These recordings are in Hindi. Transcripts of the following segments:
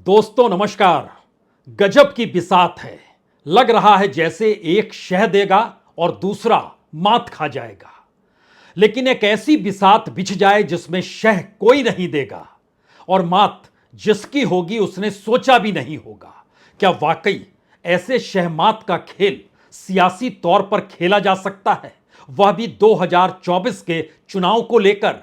दोस्तों नमस्कार। गजब की बिसात है। लग रहा है जैसे एक शह देगा और दूसरा मात खा जाएगा। लेकिन एक ऐसी बिसात बिछ जाए जिसमें शह कोई नहीं देगा और मात जिसकी होगी उसने सोचा भी नहीं होगा। क्या वाकई ऐसे शहमात का खेल सियासी तौर पर खेला जा सकता है, वह भी 2024 के चुनाव को लेकर?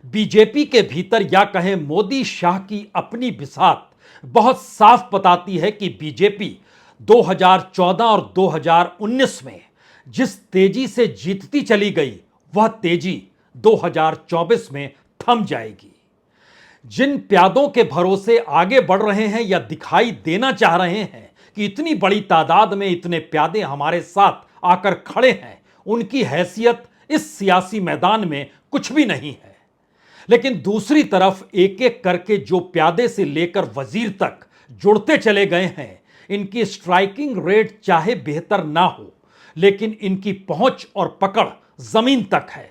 बीजेपी के भीतर या कहें मोदी शाह की अपनी बिसात बहुत साफ बताती है कि बीजेपी 2014 और 2019 में जिस तेजी से जीतती चली गई, वह तेजी 2024 में थम जाएगी। जिन प्यादों के भरोसे आगे बढ़ रहे हैं या दिखाई देना चाह रहे हैं कि इतनी बड़ी तादाद में इतने प्यादे हमारे साथ आकर खड़े हैं, उनकी हैसियत इस सियासी मैदान में कुछ भी नहीं है। लेकिन दूसरी तरफ एक एक करके जो प्यादे से लेकर वजीर तक जुड़ते चले गए हैं, इनकी स्ट्राइकिंग रेट चाहे बेहतर ना हो, लेकिन इनकी पहुंच और पकड़ जमीन तक है।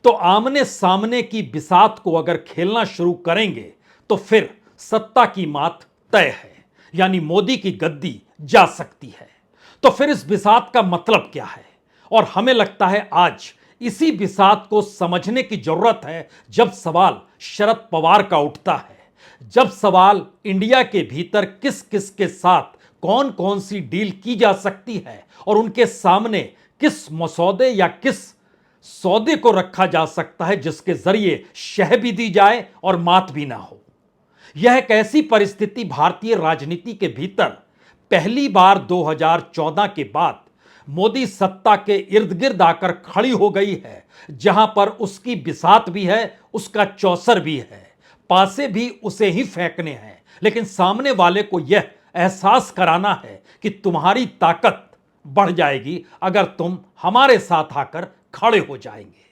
तो आमने सामने की बिसात को अगर खेलना शुरू करेंगे तो फिर सत्ता की मात तय है, यानी मोदी की गद्दी जा सकती है। तो फिर इस बिसात का मतलब क्या है? और हमें लगता है आज इसी बिसात को समझने की जरूरत है जब सवाल शरद पवार का उठता है, जब सवाल इंडिया के भीतर किस किस के साथ कौन कौन सी डील की जा सकती है और उनके सामने किस मसौदे या किस सौदे को रखा जा सकता है जिसके जरिए शह भी दी जाए और मात भी ना हो। यह एक ऐसी परिस्थिति भारतीय राजनीति के भीतर पहली बार 2014 के बाद मोदी सत्ता के इर्द गिर्द आकर खड़ी हो गई है, जहां पर उसकी बिसात भी है, उसका चौसर भी है, पासे भी उसे ही फेंकने हैं, लेकिन सामने वाले को यह एहसास कराना है कि तुम्हारी ताकत बढ़ जाएगी अगर तुम हमारे साथ आकर खड़े हो जाएंगे।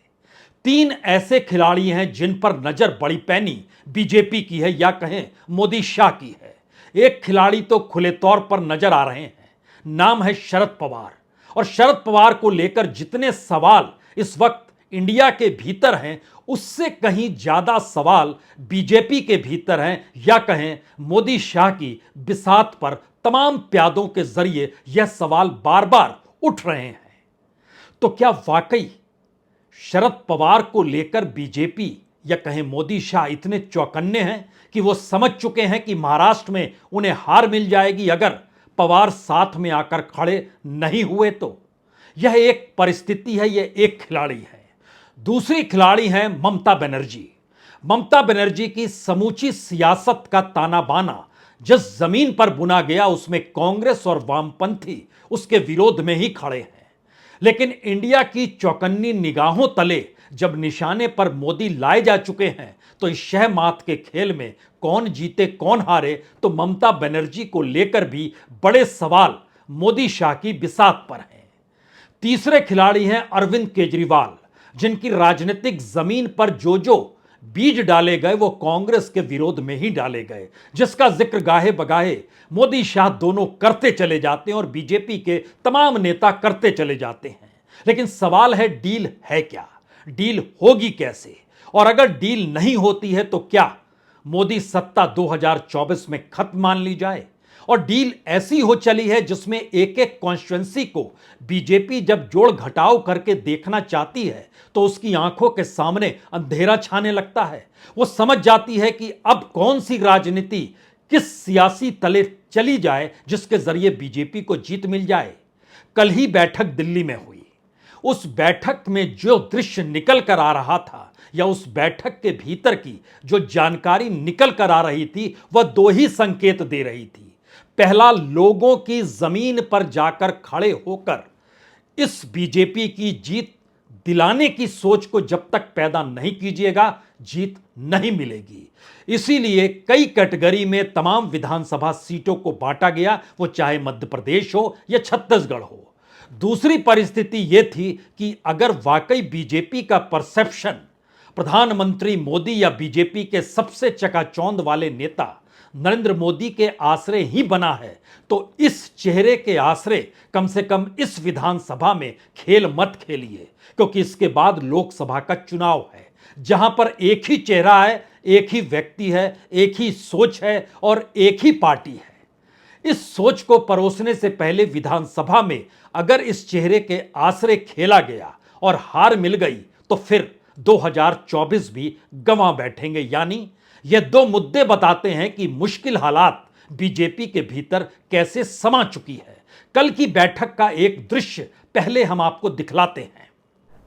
तीन ऐसे खिलाड़ी हैं जिन पर नजर बड़ी पैनी बीजेपी की है या कहें मोदी शाह की है। एक खिलाड़ी तो खुले तौर पर नजर आ रहे हैं, नाम है शरद पवार। और शरद पवार को लेकर जितने सवाल इस वक्त इंडिया के भीतर हैं, उससे कहीं ज्यादा सवाल बीजेपी के भीतर हैं या कहें मोदी शाह की बिसात पर तमाम प्यादों के जरिए यह सवाल बार बार उठ रहे हैं। तो क्या वाकई शरद पवार को लेकर बीजेपी या कहें मोदी शाह इतने चौकन्ने हैं कि वो समझ चुके हैं कि महाराष्ट्र में उन्हें हार मिल जाएगी अगर पवार साथ में आकर खड़े नहीं हुए? तो यह एक परिस्थिति है, यह एक खिलाड़ी है। दूसरी खिलाड़ी है ममता बनर्जी। ममता बनर्जी की समूची सियासत का ताना बाना जिस जमीन पर बुना गया, उसमें कांग्रेस और वामपंथी उसके विरोध में ही खड़े हैं। लेकिन इंडिया की चौकन्नी निगाहों तले जब निशाने पर मोदी लाए जा चुके हैं, तो इस शह मात के खेल में कौन जीते कौन हारे, तो ममता बनर्जी को लेकर भी बड़े सवाल मोदी शाह की बिसात पर हैं। तीसरे खिलाड़ी हैं अरविंद केजरीवाल, जिनकी राजनीतिक जमीन पर जो जो बीज डाले गए वो कांग्रेस के विरोध में ही डाले गए, जिसका जिक्र गाहे बगाहे मोदी शाह दोनों करते चले जाते हैं और बीजेपी के तमाम नेता करते चले जाते हैं। लेकिन सवाल है, डील है क्या? डील होगी कैसे? और अगर डील नहीं होती है तो क्या मोदी सत्ता 2024 में खत्म मान ली जाए? और डील ऐसी हो चली है जिसमें एक एक कॉन्स्टिट्यूएंसी को बीजेपी जब जोड़ घटाव करके देखना चाहती है तो उसकी आंखों के सामने अंधेरा छाने लगता है। वो समझ जाती है कि अब कौन सी राजनीति किस सियासी तले चली जाए जिसके जरिए बीजेपी को जीत मिल जाए। कल ही बैठक दिल्ली में हुई। उस बैठक में जो दृश्य निकल कर आ रहा था या उस बैठक के भीतर की जो जानकारी निकल कर आ रही थी, वह दो ही संकेत दे रही थी। पहला, लोगों की जमीन पर जाकर खड़े होकर इस बीजेपी की जीत दिलाने की सोच को जब तक पैदा नहीं कीजिएगा, जीत नहीं मिलेगी। इसीलिए कई कैटेगरी में तमाम विधानसभा सीटों को बांटा गया, वो चाहे मध्य प्रदेश हो या छत्तीसगढ़ हो। दूसरी परिस्थिति यह थी कि अगर वाकई बीजेपी का परसेप्शन प्रधानमंत्री मोदी या बीजेपी के सबसे चकाचौंध वाले नेता नरेंद्र मोदी के आश्रय ही बना है, तो इस चेहरे के आश्रय कम से कम इस विधानसभा में खेल मत खेलिए, क्योंकि इसके बाद लोकसभा का चुनाव है, जहां पर एक ही चेहरा है, एक ही व्यक्ति है, एक ही सोच है और एक ही पार्टी है। इस सोच को परोसने से पहले विधानसभा में अगर इस चेहरे के आसरे खेला गया और हार मिल गई तो फिर 2024 भी गंवा बैठेंगे। यानी ये दो मुद्दे बताते हैं कि मुश्किल हालात बीजेपी के भीतर कैसे समा चुकी है। कल की बैठक का एक दृश्य पहले हम आपको दिखलाते हैं।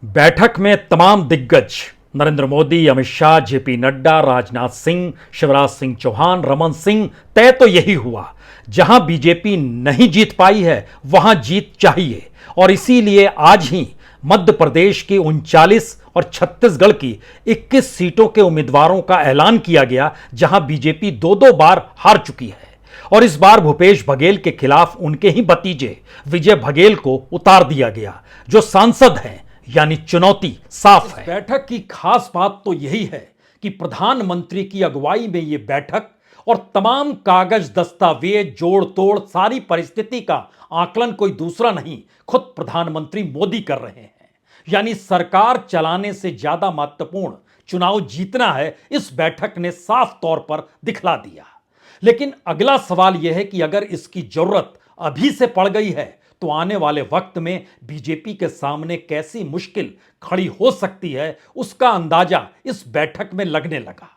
बैठक में तमाम दिग्गज नरेंद्र मोदी, अमित शाह, जेपी नड्डा, राजनाथ सिंह, शिवराज सिंह चौहान, रमन सिंह। तय तो यही हुआ, जहां बीजेपी नहीं जीत पाई है वहां जीत चाहिए और इसीलिए आज ही मध्य प्रदेश की 39 और छत्तीसगढ़ की 21 सीटों के उम्मीदवारों का ऐलान किया गया, जहां बीजेपी दो दो बार हार चुकी है और इस बार भूपेश बघेल के खिलाफ उनके ही भतीजे विजय बघेल को उतार दिया गया, जो सांसद हैं। यानी चुनौती साफ है। बैठक की खास बात तो यही है कि प्रधानमंत्री की अगुवाई में यह बैठक और तमाम कागज, दस्तावेज, जोड़ तोड़, सारी परिस्थिति का आकलन कोई दूसरा नहीं, खुद प्रधानमंत्री मोदी कर रहे हैं। यानी सरकार चलाने से ज्यादा महत्वपूर्ण चुनाव जीतना है, इस बैठक ने साफ तौर पर दिखला दिया। लेकिन अगला सवाल यह है कि अगर इसकी जरूरत अभी से पड़ गई है तो आने वाले वक्त में बीजेपी के सामने कैसी मुश्किल खड़ी हो सकती है, उसका अंदाजा इस बैठक में लगने लगा।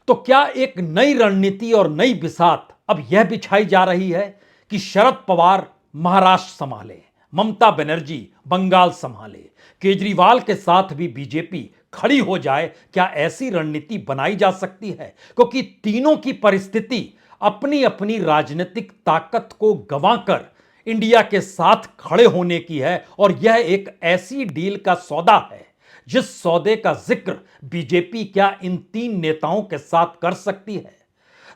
तो क्या एक नई रणनीति और नई बिसात अब यह बिछाई जा रही है कि शरद पवार महाराष्ट्र संभाले, ममता बनर्जी बंगाल संभाले, केजरीवाल के साथ भी बीजेपी खड़ी हो जाए? क्या ऐसी रणनीति बनाई जा सकती है? क्योंकि तीनों की परिस्थिति अपनी अपनी राजनीतिक ताकत को गंवाकर इंडिया के साथ खड़े होने की है और यह एक ऐसी डील का सौदा है जिस सौदे का जिक्र बीजेपी क्या इन तीन नेताओं के साथ कर सकती है?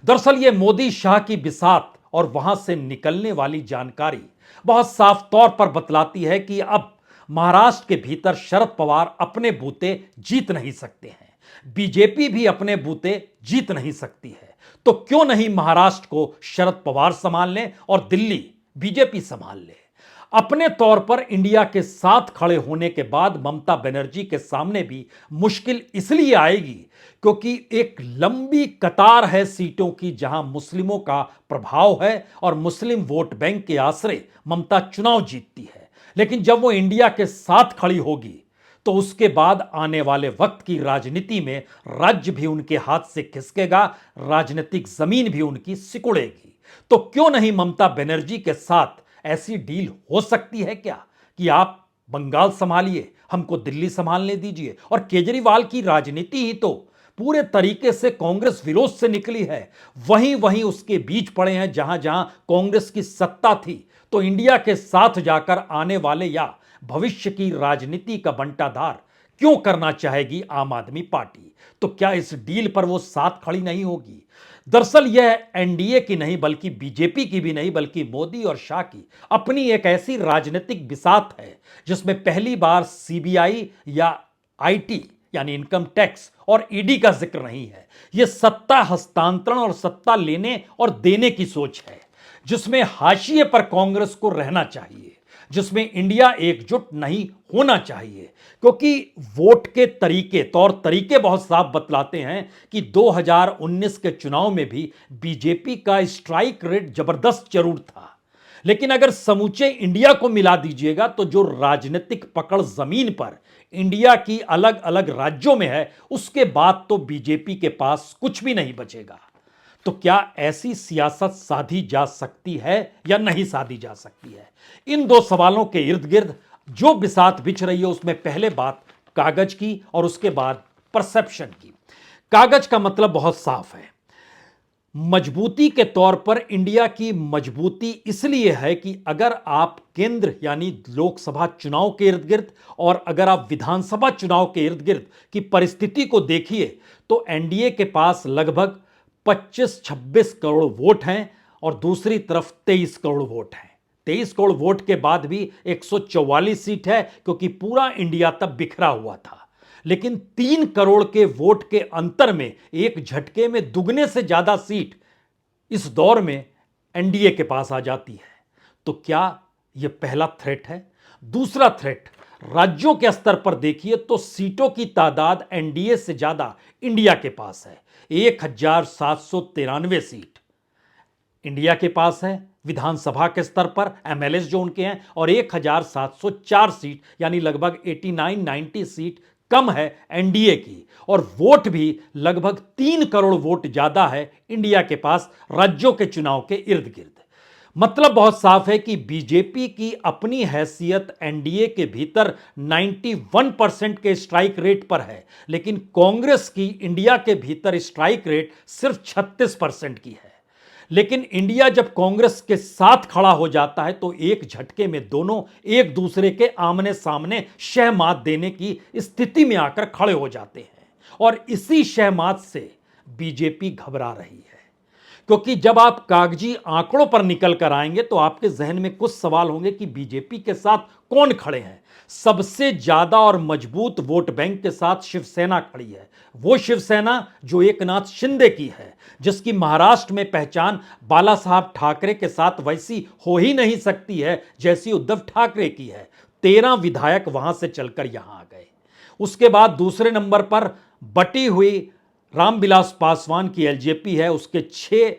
दरअसल यह मोदी शाह की बिसात और वहां से निकलने वाली जानकारी बहुत साफ तौर पर बतलाती है कि अब महाराष्ट्र के भीतर शरद पवार अपने बूते जीत नहीं सकते हैं, बीजेपी भी अपने बूते जीत नहीं सकती है। तो क्यों नहीं महाराष्ट्र को शरद पवार संभाल लें और दिल्ली बीजेपी संभाल ले? अपने तौर पर इंडिया के साथ खड़े होने के बाद ममता बनर्जी के सामने भी मुश्किल इसलिए आएगी क्योंकि एक लंबी कतार है सीटों की जहां मुस्लिमों का प्रभाव है और मुस्लिम वोट बैंक के आसरे ममता चुनाव जीतती है। लेकिन जब वो इंडिया के साथ खड़ी होगी तो उसके बाद आने वाले वक्त की राजनीति में राज्य भी उनके हाथ से खिसकेगा, राजनीतिक जमीन भी उनकी सिकुड़ेगी। तो क्यों नहीं ममता बनर्जी के साथ ऐसी डील हो सकती है क्या कि आप बंगाल संभालिए, हमको दिल्ली संभालने दीजिए। और केजरीवाल की राजनीति ही तो पूरे तरीके से कांग्रेस विरोध से निकली है, वहीं वहीं उसके बीच पड़े हैं जहां जहां कांग्रेस की सत्ता थी। तो इंडिया के साथ जाकर आने वाले या भविष्य की राजनीति का बंटाधार क्यों करना चाहेगी आम आदमी पार्टी? तो क्या इस डील पर वो साथ खड़ी नहीं होगी? दरअसल यह एनडीए की नहीं बल्कि बीजेपी की भी नहीं बल्कि मोदी और शाह की अपनी एक ऐसी राजनीतिक बिसात है जिसमें पहली बार सीबीआई या आईटी यानी इनकम टैक्स और ईडी का जिक्र नहीं है। यह सत्ता हस्तांतरण और सत्ता लेने और देने की सोच है जिसमें हाशिए पर कांग्रेस को रहना चाहिए, जिसमें इंडिया एकजुट नहीं होना चाहिए। क्योंकि वोट के तरीके, तौर तरीके बहुत साफ बतलाते हैं कि 2019 के चुनाव में भी बीजेपी का स्ट्राइक रेट जबरदस्त जरूर था, लेकिन अगर समूचे इंडिया को मिला दीजिएगा तो जो राजनीतिक पकड़ जमीन पर इंडिया की अलग अलग राज्यों में है, उसके बाद तो बीजेपी के पास कुछ भी नहीं बचेगा। तो क्या ऐसी सियासत साधी जा सकती है या नहीं साधी जा सकती है? इन दो सवालों के इर्द गिर्द जो बिसात बिछ रही है उसमें पहले बात कागज की और उसके बाद परसेप्शन की। कागज का मतलब बहुत साफ है, मजबूती के तौर पर इंडिया की मजबूती इसलिए है कि अगर आप केंद्र यानी लोकसभा चुनाव के इर्द गिर्द और अगर आप विधानसभा चुनाव के इर्द गिर्द की परिस्थिति को देखिए तो एनडीए के पास लगभग 25-26 करोड़ वोट हैं और दूसरी तरफ 23 करोड़ वोट हैं। 23 करोड़ वोट के बाद भी 144 सीट है क्योंकि पूरा इंडिया तब बिखरा हुआ था। लेकिन 3 करोड़ के वोट के अंतर में एक झटके में दुगने से ज्यादा सीट इस दौर में एनडीए के पास आ जाती है। तो क्या यह पहला थ्रेट है? दूसरा थ्रेट, राज्यों के स्तर पर देखिए तो सीटों की तादाद एनडीए से ज्यादा इंडिया के पास है। 1793 सीट इंडिया के पास है विधानसभा के स्तर पर, एमएलए जो उनके हैं, और 1704 सीट यानी लगभग 89-90 सीट कम है एनडीए की। और वोट भी लगभग 3 करोड़ वोट ज्यादा है इंडिया के पास राज्यों के चुनाव के इर्द गिर्द। मतलब बहुत साफ है कि बीजेपी की अपनी हैसियत एनडीए के भीतर 91% के स्ट्राइक रेट पर है, लेकिन कांग्रेस की इंडिया के भीतर स्ट्राइक रेट सिर्फ 36% की है। लेकिन इंडिया जब कांग्रेस के साथ खड़ा हो जाता है तो एक झटके में दोनों एक दूसरे के आमने सामने शहमात देने की स्थिति में आकर खड़े हो जाते हैं, और इसी शहमात से बीजेपी घबरा रही है। क्योंकि जब आप कागजी आंकड़ों पर निकल कर आएंगे तो आपके जहन में कुछ सवाल होंगे कि बीजेपी के साथ कौन खड़े हैं। सबसे ज्यादा और मजबूत वोट बैंक के साथ शिवसेना खड़ी है। वो शिवसेना जो एकनाथ शिंदे की है, जिसकी महाराष्ट्र में पहचान बाला साहब ठाकरे के साथ वैसी हो ही नहीं सकती है जैसी उद्धव ठाकरे की है। 13 विधायक वहां से चलकर यहां आ गए। उसके बाद दूसरे नंबर पर बटी हुई रामविलास पासवान की एलजेपी है, उसके 6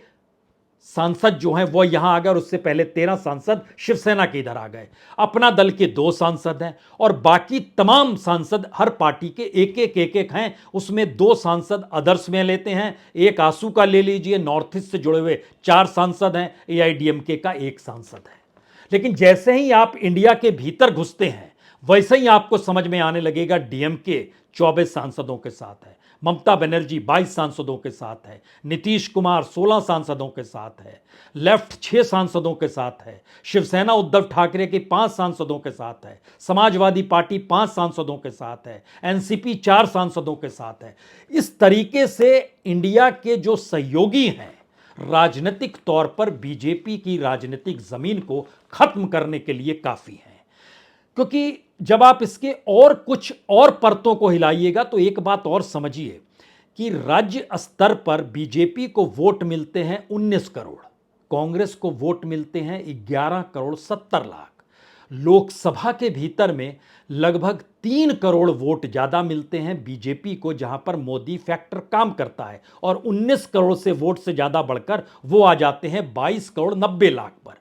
सांसद जो हैं वो यहां आ गए, और उससे पहले 13 सांसद शिवसेना के इधर आ गए। अपना दल के 2 सांसद हैं और बाकी तमाम सांसद हर पार्टी के एक एक हैं। उसमें 2 सांसद अदर्स में लेते हैं, एक आंसू का ले लीजिए, नॉर्थ ईस्ट से जुड़े हुए 4 सांसद हैं, एआईडीएमके का 1 सांसद है। लेकिन जैसे ही आप इंडिया के भीतर घुसते हैं वैसे ही आपको समझ में आने लगेगा डीएमके 24 सांसदों के साथ है, ममता बनर्जी 22 सांसदों के साथ है, नीतीश कुमार 16 सांसदों के साथ है, लेफ्ट 6 सांसदों के साथ है, शिवसेना उद्धव ठाकरे के 5 सांसदों के साथ है, समाजवादी पार्टी 5 सांसदों के साथ है, एनसीपी 4 सांसदों के साथ है। इस तरीके से इंडिया के जो सहयोगी हैं राजनीतिक तौर पर बीजेपी की राजनीतिक जमीन को खत्म करने के लिए काफी हैं। क्योंकि जब आप इसके और कुछ और परतों को हिलाइएगा तो एक बात और समझिए कि राज्य स्तर पर बीजेपी को वोट मिलते हैं 19 करोड़, कांग्रेस को वोट मिलते हैं 11 करोड़ 70 लाख। लोकसभा के भीतर में लगभग 3 करोड़ वोट ज्यादा मिलते हैं बीजेपी को, जहां पर मोदी फैक्टर काम करता है, और 19 करोड़ से वोट से ज्यादा बढ़कर वो आ जाते हैं 22 करोड़ 90 लाख पर।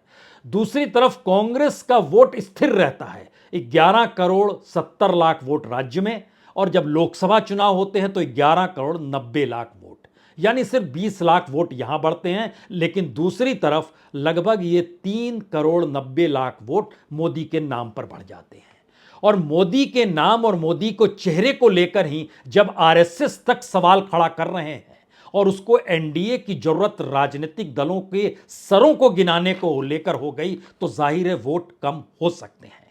दूसरी तरफ कांग्रेस का वोट स्थिर रहता है 11 करोड़ 70 लाख वोट राज्य में, और जब लोकसभा चुनाव होते हैं तो 11 करोड़ 90 लाख वोट, यानी सिर्फ 20 लाख वोट यहां बढ़ते हैं। लेकिन दूसरी तरफ लगभग ये 3 करोड़ 90 लाख वोट मोदी के नाम पर बढ़ जाते हैं। और मोदी के नाम और मोदी को चेहरे को लेकर ही जब आरएसएस तक सवाल खड़ा कर रहे हैं और उसको एनडीए की जरूरत राजनीतिक दलों के सरों को गिनाने को लेकर हो गई तो जाहिर है वोट कम हो सकते हैं।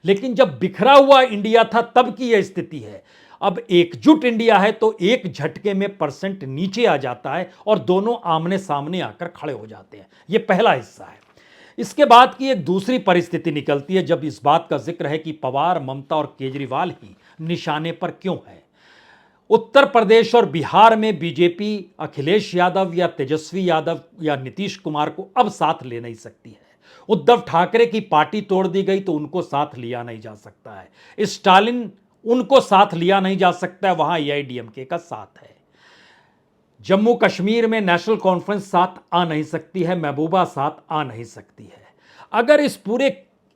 लेकिन जब बिखरा हुआ इंडिया था तब की यह स्थिति है। अब एकजुट इंडिया है तो एक झटके में परसेंट नीचे आ जाता है और दोनों आमने सामने आकर खड़े हो जाते हैं। यह पहला हिस्सा है। इसके बाद की एक दूसरी परिस्थिति निकलती है जब इस बात का जिक्र है कि पवार, ममता और केजरीवाल ही निशाने पर क्यों है। उत्तर प्रदेश और बिहार में बीजेपी अखिलेश यादव या तेजस्वी यादव या नीतीश कुमार को अब साथ ले नहीं सकती है। उद्धव ठाकरे की पार्टी तोड़ दी गई तो उनको साथ लिया नहीं जा सकता है। स्टालिन उनको साथ लिया नहीं जा सकता है, वहां एआईडीएमके का साथ है। जम्मू कश्मीर में नेशनल कॉन्फ्रेंस साथ आ नहीं सकती है, महबूबा साथ आ नहीं सकती है। अगर इस पूरे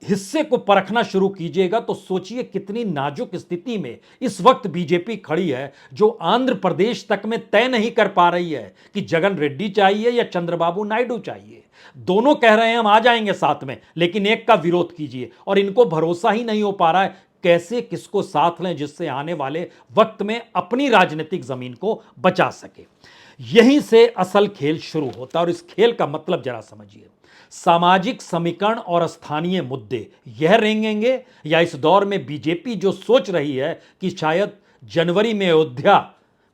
हिस्से को परखना शुरू कीजिएगा तो सोचिए कितनी नाजुक स्थिति में इस वक्त बीजेपी खड़ी है, जो आंध्र प्रदेश तक में तय नहीं कर पा रही है कि जगन रेड्डी चाहिए या चंद्रबाबू नायडू चाहिए। दोनों कह रहे हैं हम आ जाएंगे साथ में, लेकिन एक का विरोध कीजिए, और इनको भरोसा ही नहीं हो पा रहा है कैसे किसको साथ लें जिससे आने वाले वक्त में अपनी राजनीतिक जमीन को बचा सके। यहीं से असल खेल शुरू होता है, और इस खेल का मतलब जरा समझिए। सामाजिक समीकरण और स्थानीय मुद्दे यह रेंगेंगे, या इस दौर में बीजेपी जो सोच रही है कि शायद जनवरी में अयोध्या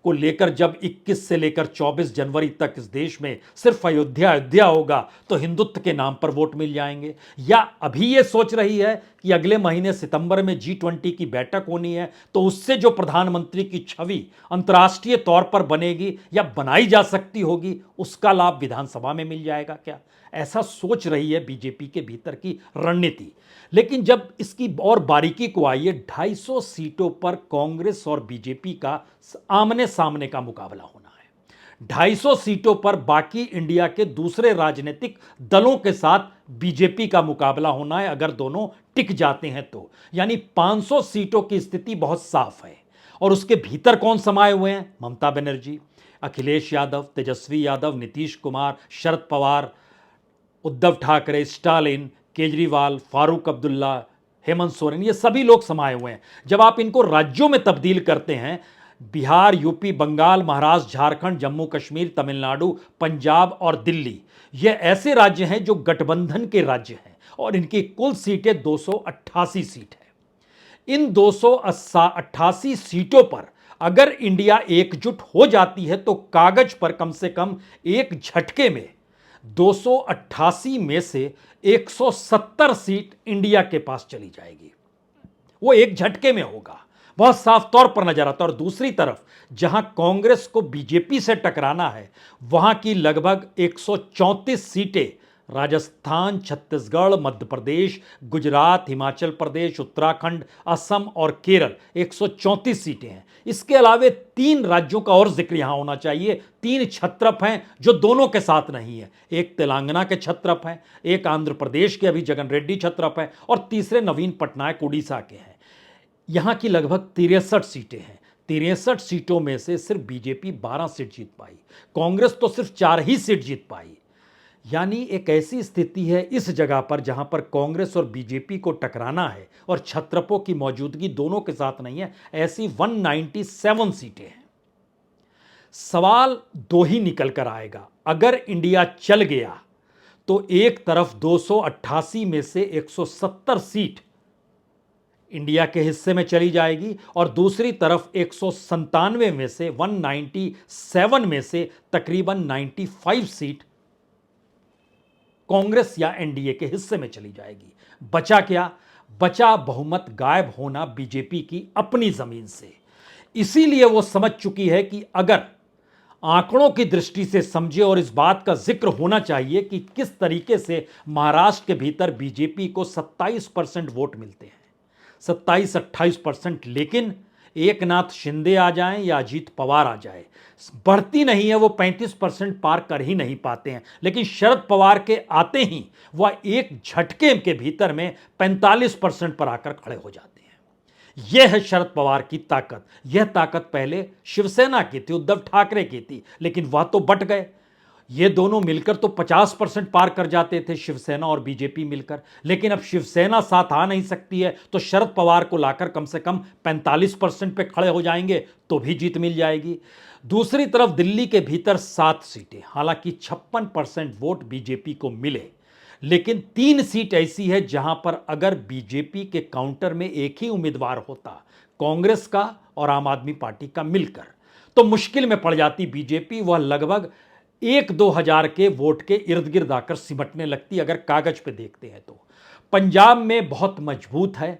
को लेकर जब 21 से लेकर 24 जनवरी तक इस देश में सिर्फ अयोध्या अयोध्या होगा तो हिंदुत्व के नाम पर वोट मिल जाएंगे, या अभी ये सोच रही है कि अगले महीने सितंबर में G20 की बैठक होनी है तो उससे जो प्रधानमंत्री की छवि अंतर्राष्ट्रीय तौर पर बनेगी या बनाई जा सकती होगी उसका लाभ विधानसभा में मिल जाएगा क्या? ऐसा सोच रही है बीजेपी के भीतर की रणनीति। लेकिन जब इसकी और बारीकी को आइए, 250 सीटों पर कांग्रेस और बीजेपी का आमने सामने का मुकाबला होना है। 250 सीटों पर बाकी इंडिया के दूसरे राजनीतिक दलों के साथ बीजेपी का मुकाबला होना है अगर दोनों टिक जाते हैं तो, यानी 500 सीटों की स्थिति बहुत साफ है। और उसके भीतर कौन समाये हुए हैं? ममता बनर्जी, अखिलेश यादव, तेजस्वी यादव, नीतीश कुमार, शरद पवार, उद्धव ठाकरे, स्टालिन, केजरीवाल, फारूक अब्दुल्ला, हेमंत सोरेन, ये सभी लोग समाये हुए हैं। जब आप इनको राज्यों में तब्दील करते हैं, बिहार, यूपी, बंगाल, महाराष्ट्र, झारखंड, जम्मू कश्मीर, तमिलनाडु, पंजाब और दिल्ली, ये ऐसे राज्य हैं जो गठबंधन के राज्य हैं और इनकी कुल सीटें 288 सीट है। इन 288 सीटों पर अगर इंडिया एकजुट हो जाती है तो कागज पर कम से कम एक झटके में 288 में से 170 सीट इंडिया के पास चली जाएगी। वो एक झटके में होगा, बहुत साफ तौर पर नजर आता है। और दूसरी तरफ जहां कांग्रेस को बीजेपी से टकराना है वहां की लगभग 134 सीटें राजस्थान, छत्तीसगढ़, मध्य प्रदेश, गुजरात, हिमाचल प्रदेश, उत्तराखंड, असम और केरल, 134 सीटें हैं। इसके अलावे 3 राज्यों का और जिक्र यहां होना चाहिए। 3 छत्रप हैं जो दोनों के साथ नहीं है। एक तेलंगाना के छत्रप हैं, एक आंध्र प्रदेश के अभी जगन रेड्डी छत्रप हैं और तीसरे नवीन पटनायक उड़ीसा के हैं। यहां की लगभग 63 सीटें हैं। 63 सीटों में से सिर्फ बीजेपी 12 सीट जीत पाई, कांग्रेस तो सिर्फ 4 ही सीट जीत पाई। यानी एक ऐसी स्थिति है इस जगह पर जहां पर कांग्रेस और बीजेपी को टकराना है और छत्रपों की मौजूदगी दोनों के साथ नहीं है। ऐसी 197 सीटें हैं। सवाल 2 ही निकल कर आएगा। अगर इंडिया चल गया तो एक तरफ 288 में से 170 सीट इंडिया के हिस्से में चली जाएगी और दूसरी तरफ 197 में से 197 में से तकरीबन 95 सीट कांग्रेस या एनडीए के हिस्से में चली जाएगी। बचा क्या? बचा बहुमत गायब होना बीजेपी की अपनी जमीन से। इसीलिए वो समझ चुकी है कि अगर आंकड़ों की दृष्टि से समझे, और इस बात का जिक्र होना चाहिए कि किस तरीके से महाराष्ट्र के भीतर बीजेपी को 27% वोट मिलते हैं, 27-28%। लेकिन एक नाथ शिंदे आ जाएं या अजीत पवार आ जाए, बढ़ती नहीं है, वो 35% पार कर ही नहीं पाते हैं। लेकिन शरद पवार के आते ही वह एक झटके के भीतर में 45% पर आकर खड़े हो जाते हैं। यह है शरद पवार की ताकत। यह ताकत पहले शिवसेना की थी, उद्धव ठाकरे की थी, लेकिन वह तो बट गए। ये दोनों मिलकर तो 50% पार कर जाते थे, शिवसेना और बीजेपी मिलकर। लेकिन अब शिवसेना साथ आ नहीं सकती है तो शरद पवार को लाकर कम से कम 45% पे खड़े हो जाएंगे तो भी जीत मिल जाएगी। दूसरी तरफ दिल्ली के भीतर 7 सीटें, हालांकि 56% वोट बीजेपी को मिले, लेकिन 3 सीट ऐसी है जहां पर अगर बीजेपी के काउंटर में एक ही उम्मीदवार होता, कांग्रेस का और आम आदमी पार्टी का मिलकर, तो मुश्किल में पड़ जाती बीजेपी। वह लगभग 1-2 हजार के वोट के इर्द गिर्द आकर सिमटने लगती अगर कागज पे देखते हैं तो। पंजाब में बहुत मजबूत है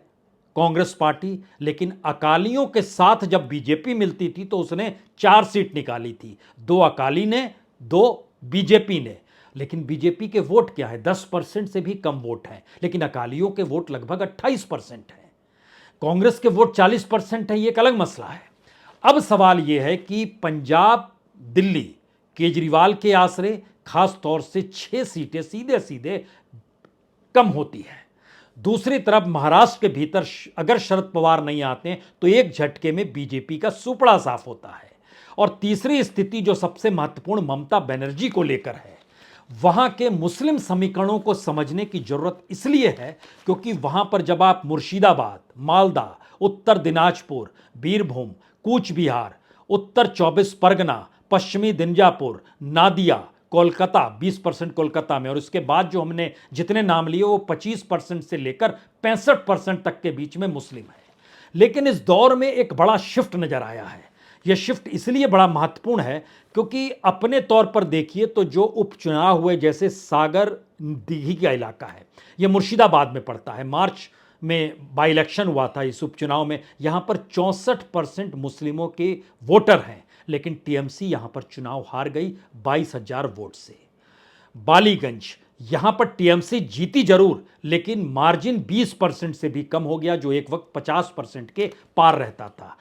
कांग्रेस पार्टी, लेकिन अकालियों के साथ जब बीजेपी मिलती थी तो उसने 4 सीट निकाली थी, 2 अकाली ने, 2 बीजेपी ने। लेकिन बीजेपी के वोट क्या है? 10% से भी कम वोट हैं, लेकिन अकालियों के वोट लगभग 28% हैं। कांग्रेस के वोट 40% है, ये एक अलग मसला है। अब सवाल यह है कि पंजाब, दिल्ली केजरीवाल के आसरे खास तौर से 6 सीटें सीधे सीधे कम होती है। दूसरी तरफ महाराष्ट्र के भीतर अगर शरद पवार नहीं आते तो एक झटके में बीजेपी का सुपड़ा साफ होता है। और तीसरी स्थिति जो सबसे महत्वपूर्ण ममता बनर्जी को लेकर है, वहां के मुस्लिम समीकरणों को समझने की जरूरत इसलिए है क्योंकि वहां पर जब आप मुर्शिदाबाद, मालदा, उत्तर दिनाजपुर, बीरभूम, कूच बिहार, उत्तर 24 परगना, पश्चिमी दिंजापुर, नादिया, कोलकाता, 20% कोलकाता में, और उसके बाद जो हमने जितने नाम लिए वो 25% से लेकर 65% तक के बीच में मुस्लिम है। लेकिन इस दौर में एक बड़ा शिफ्ट नजर आया है। यह शिफ्ट इसलिए बड़ा महत्वपूर्ण है क्योंकि अपने तौर पर देखिए तो जो उपचुनाव हुए, जैसे सागर दीघी का इलाका है, यह मुर्शिदाबाद में पड़ता है। मार्च में बाई इलेक्शन हुआ था इस उपचुनाव में। यहां पर 64% मुस्लिमों के वोटर हैं, लेकिन टीएमसी यहां पर चुनाव हार गई 22,000 वोट से। बालीगंज, यहां पर टीएमसी जीती जरूर, लेकिन मार्जिन 20% से भी कम हो गया, जो एक वक्त 50% के पार रहता था।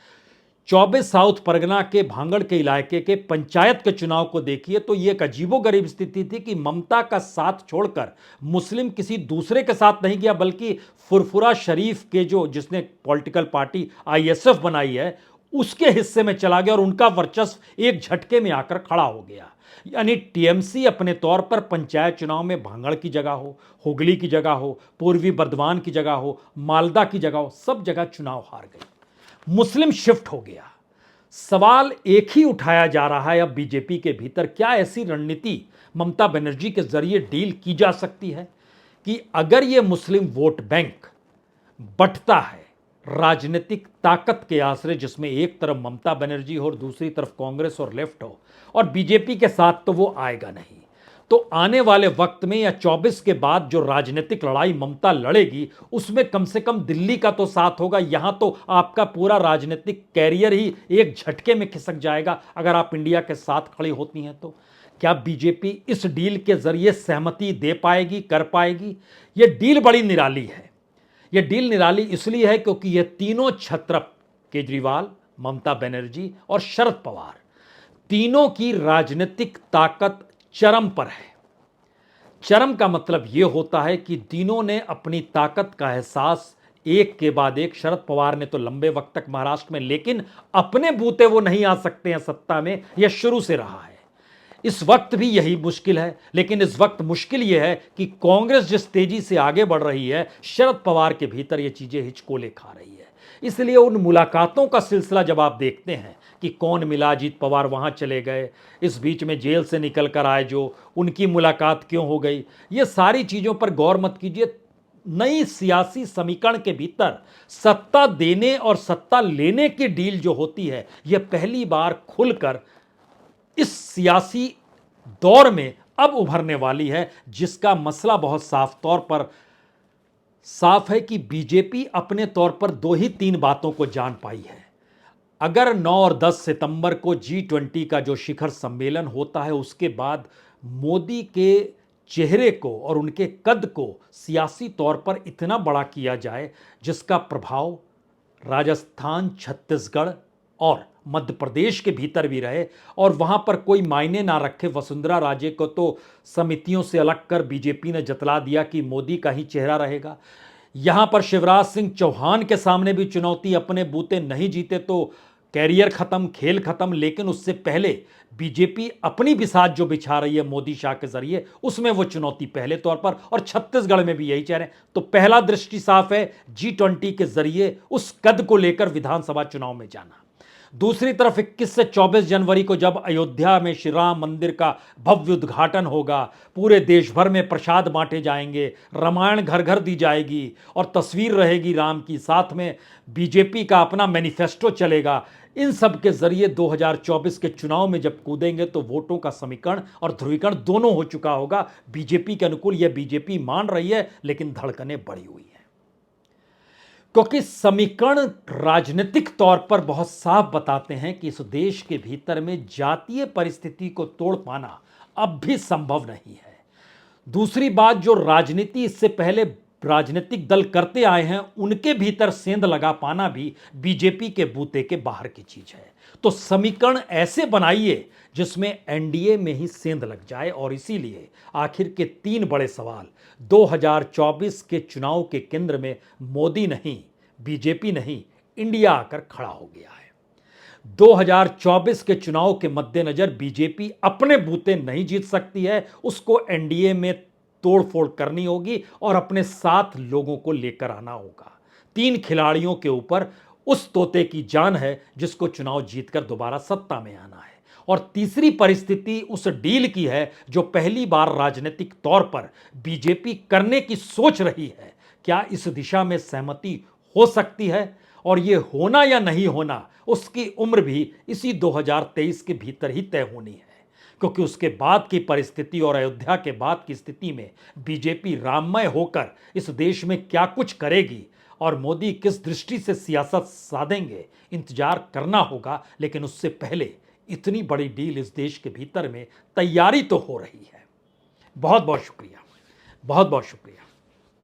24 साउथ परगना के भांगड़ के इलाके के पंचायत के चुनाव को देखिए तो यह एक अजीबोगरीब स्थिति थी कि ममता का साथ छोड़कर मुस्लिम किसी दूसरे के साथ नहीं गया, बल्कि फुरफुरा शरीफ के जो जिसने पॉलिटिकल पार्टी आईएसएफ बनाई है उसके हिस्से में चला गया और उनका वर्चस्व एक झटके में आकर खड़ा हो गया। यानी टीएमसी अपने तौर पर पंचायत चुनाव में भांगड़ की जगह हो, हुगली की जगह हो, पूर्वी बर्धमान की जगह हो, मालदा की जगह हो, सब जगह चुनाव हार गई। मुस्लिम शिफ्ट हो गया। सवाल एक ही उठाया जा रहा है अब बीजेपी के भीतर, क्या ऐसी रणनीति ममता बनर्जी के जरिए डील की जा सकती है कि अगर यह मुस्लिम वोट बैंक बंटता है राजनीतिक ताकत के आश्रय, जिसमें एक तरफ ममता बनर्जी हो और दूसरी तरफ कांग्रेस और लेफ्ट हो, और बीजेपी के साथ तो वो आएगा नहीं, तो आने वाले वक्त में या 24 के बाद जो राजनीतिक लड़ाई ममता लड़ेगी उसमें कम से कम दिल्ली का तो साथ होगा। यहां तो आपका पूरा राजनीतिक कैरियर ही एक झटके में खिसक जाएगा अगर आप इंडिया के साथ खड़ी होती हैं तो। क्या बीजेपी इस डील के जरिए सहमति दे पाएगी, कर पाएगी? यह डील बड़ी निराली है। यह डील निराली इसलिए है क्योंकि यह तीनों छत्रप, केजरीवाल, ममता बनर्जी और शरद पवार, तीनों की राजनीतिक ताकत चरम पर है। चरम का मतलब यह होता है कि तीनों ने अपनी ताकत का एहसास एक के बाद एक, शरद पवार ने तो लंबे वक्त तक महाराष्ट्र में, लेकिन अपने बूते वो नहीं आ सकते हैं सत्ता में, यह शुरू से रहा है। इस वक्त भी यही मुश्किल है, लेकिन इस वक्त मुश्किल यह है कि कांग्रेस जिस तेजी से आगे बढ़ रही है, शरद पवार के भीतर यह चीजें हिचकोले खा रही है। इसलिए उन मुलाकातों का सिलसिला जब आप देखते हैं कि कौन मिला, अजीत पवार वहां चले गए, इस बीच में जेल से निकल कर आए जो, उनकी मुलाकात क्यों हो गई, ये सारी चीजों पर गौर मत कीजिए। नई सियासी समीकरण के भीतर सत्ता देने और सत्ता लेने की डील जो होती है, यह पहली बार खुलकर इस सियासी दौर में अब उभरने वाली है, जिसका मसला बहुत साफ तौर पर साफ है कि बीजेपी अपने तौर पर 2 ही 3 बातों को जान पाई है। अगर 9 और 10 सितंबर को G20 का जो शिखर सम्मेलन होता है, उसके बाद मोदी के चेहरे को और उनके कद को सियासी तौर पर इतना बड़ा किया जाए जिसका प्रभाव राजस्थान, छत्तीसगढ़ और मध्य प्रदेश के भीतर भी रहे, और वहां पर कोई मायने ना रखे। वसुंधरा राजे को तो समितियों से अलग कर बीजेपी ने जतला दिया कि मोदी का ही चेहरा रहेगा। यहां पर शिवराज सिंह चौहान के सामने भी चुनौती, अपने बूते नहीं जीते तो कैरियर खत्म, खेल खत्म। लेकिन उससे पहले बीजेपी अपनी बिसात जो बिछा रही है मोदी शाह के जरिए, उसमें वो चुनौती पहले तौर पर, और छत्तीसगढ़ में भी यही चाह रहे हैं। तो पहला दृष्टि साफ है, G20 के जरिए उस कद को लेकर विधानसभा चुनाव में जाना। दूसरी तरफ 21 से 24 जनवरी को जब अयोध्या में श्री राम मंदिर का भव्य उद्घाटन होगा, पूरे देश भर में प्रसाद बांटे जाएंगे, रामायण घर घर दी जाएगी और तस्वीर रहेगी राम की, साथ में बीजेपी का अपना मैनिफेस्टो चलेगा। इन सब के जरिए 2024 के चुनाव में जब कूदेंगे तो वोटों का समीकरण और ध्रुवीकरण दोनों हो चुका होगा बीजेपी के अनुकूल। यह बीजेपी मान रही है, लेकिन धड़कनें बढ़ी हुई है, क्योंकि समीकरण राजनीतिक तौर पर बहुत साफ बताते हैं कि इस देश के भीतर में जातीय परिस्थिति को तोड़ पाना अब भी संभव नहीं है। दूसरी बात, जो राजनीति इससे पहले राजनीतिक दल करते आए हैं, उनके भीतर सेंध लगा पाना भी बीजेपी के बूते के बाहर की चीज है। तो समीकरण ऐसे बनाइए जिसमें एनडीए में ही सेंध लग जाए, और इसीलिए आखिर के 3 बड़े सवाल 2024 के चुनाव के केंद्र में मोदी नहीं, बीजेपी नहीं, इंडिया आकर खड़ा हो गया है। 2024 के चुनाव के मद्देनजर बीजेपी अपने बूते नहीं जीत सकती है, उसको एनडीए में तोड़फोड़ करनी होगी और अपने साथ लोगों को लेकर आना होगा। 3 खिलाड़ियों के ऊपर उस तोते की जान है जिसको चुनाव जीतकर दोबारा सत्ता में आना है। और तीसरी परिस्थिति उस डील की है जो पहली बार राजनीतिक तौर पर बीजेपी करने की सोच रही है। क्या इस दिशा में सहमति हो सकती है? और ये होना या नहीं होना, उसकी उम्र भी इसी 2023 के भीतर ही तय होनी है, क्योंकि उसके बाद की परिस्थिति और अयोध्या के बाद की स्थिति में बीजेपी राममय होकर इस देश में क्या कुछ करेगी और मोदी किस दृष्टि से सियासत साधेंगे, इंतजार करना होगा। लेकिन उससे पहले इतनी बड़ी डील इस देश के भीतर में तैयारी तो हो रही है। बहुत बहुत शुक्रिया, बहुत बहुत शुक्रिया।